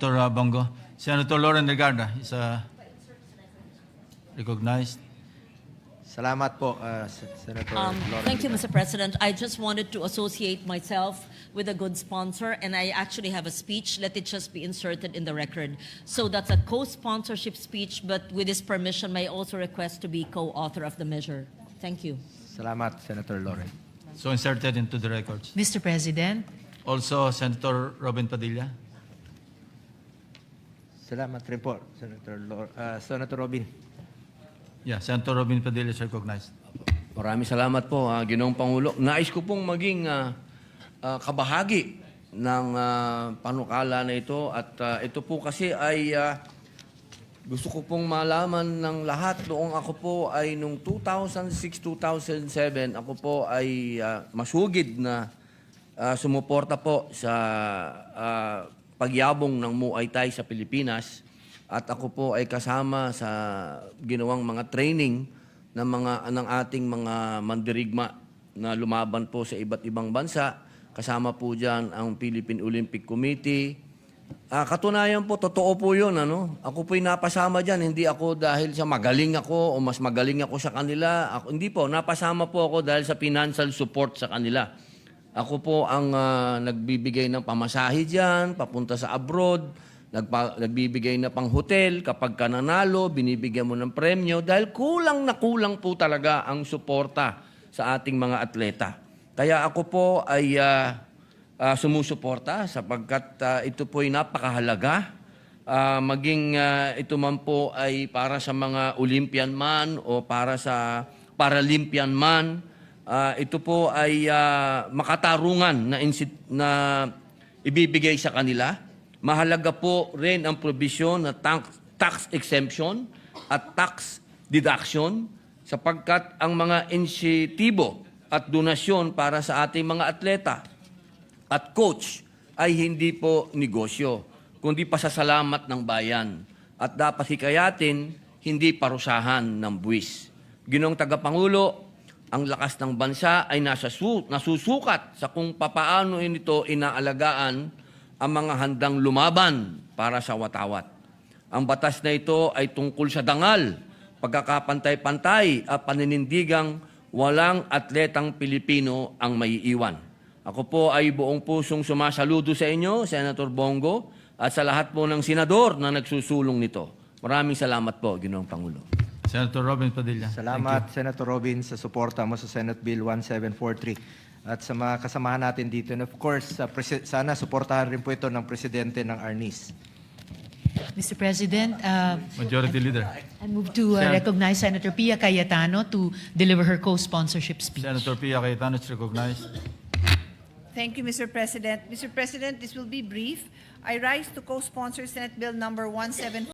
Senator Bongo. Senator Lauren Regarda is recognized. Salamat po, Senator Lauren. Thank you, Mr. President. I just wanted to associate myself with a good sponsor, and I actually have a speech. Let it just be inserted in the record. So that's a co-sponsorship speech, but with his permission, may I also request to be co-author of the measure. Thank you. Salamat, Senator Lauren. So inserted into the records. Mr. President, Also, Senator Robin Padilla. Salamat rin po, Senator Robin. Yeah, Senator Robin Padilla is recognized. Maraming salamat po, Ginoong Pangulo. Nais ko pong maging kabahagi ng panukala na ito at ito po kasi ay gusto ko pong malaman ng lahat noong ako po ay noong 2006-2007 ako po ay masugid na sumuporta po sa pagyabong ng Muay Thai sa Pilipinas. At ako po ay kasama sa ginawang mga training ng ating mga mandirigma na lumaban po sa iba't ibang bansa. Kasama po dyan ang Philippine Olympic Committee. Katunayan po, totoo po yun. Ako po'y napasama dyan. Hindi ako dahil sa magaling ako o mas magaling ako sa kanila. Hindi po, napasama po ako dahil sa financial support sa kanila. Ako po ang nagbibigay ng pamasahe dyan, papunta sa abroad. Nagbibigay na pang hotel, kapag ka nanalo, binibigyan mo ng premyo dahil kulang na kulang po talaga ang suporta sa ating mga atleta. Kaya ako po ay sumusuporta sapagkat ito po ay napakahalaga. Maging ito man po ay para sa mga Olympian man o para sa Paralympian man, ito po ay makatarungan na ibibigay sa kanila. Mahalaga po rin ang provision na tax exemption at tax deduction sapagkat ang mga insentibo at donasyon para sa ating mga atleta at coach ay hindi po negosyo, kundi pasasalamat ng bayan at dapat hikayatin, hindi parusahan ng buwis. Ginoong Tagapangulo, ang lakas ng bansa ay nasusukat sa kung papaano ito inaalagaan ang mga handang lumaban para sa watawat. Ang batas na ito ay tungkol sa dangal, pagkakapantay-pantay at paninindigang walang atletang Pilipino ang maiiwan. Ako po ay buong pusong sumasaludo sa inyo, Senator Bongo, at sa lahat po ng senador na nagsusulong nito. Maraming salamat po, Ginoong Pangulo. Senator Robin Padilla. Salamat, Senator Robin, sa suporta mo sa Senate Bill 1743. At sa mga kasamahan natin dito. And of course, sana suportahan rin po ito ng Presidente ng ARNIS. Mr. President, Majority Leader. I move to recognize Senator Pia Cayetano to deliver her co-sponsorship speech. Senator Pia Cayetano is recognized. Thank you, Mr. President. Mr. President, this will be brief. I rise to co-sponsor Senate Bill number 17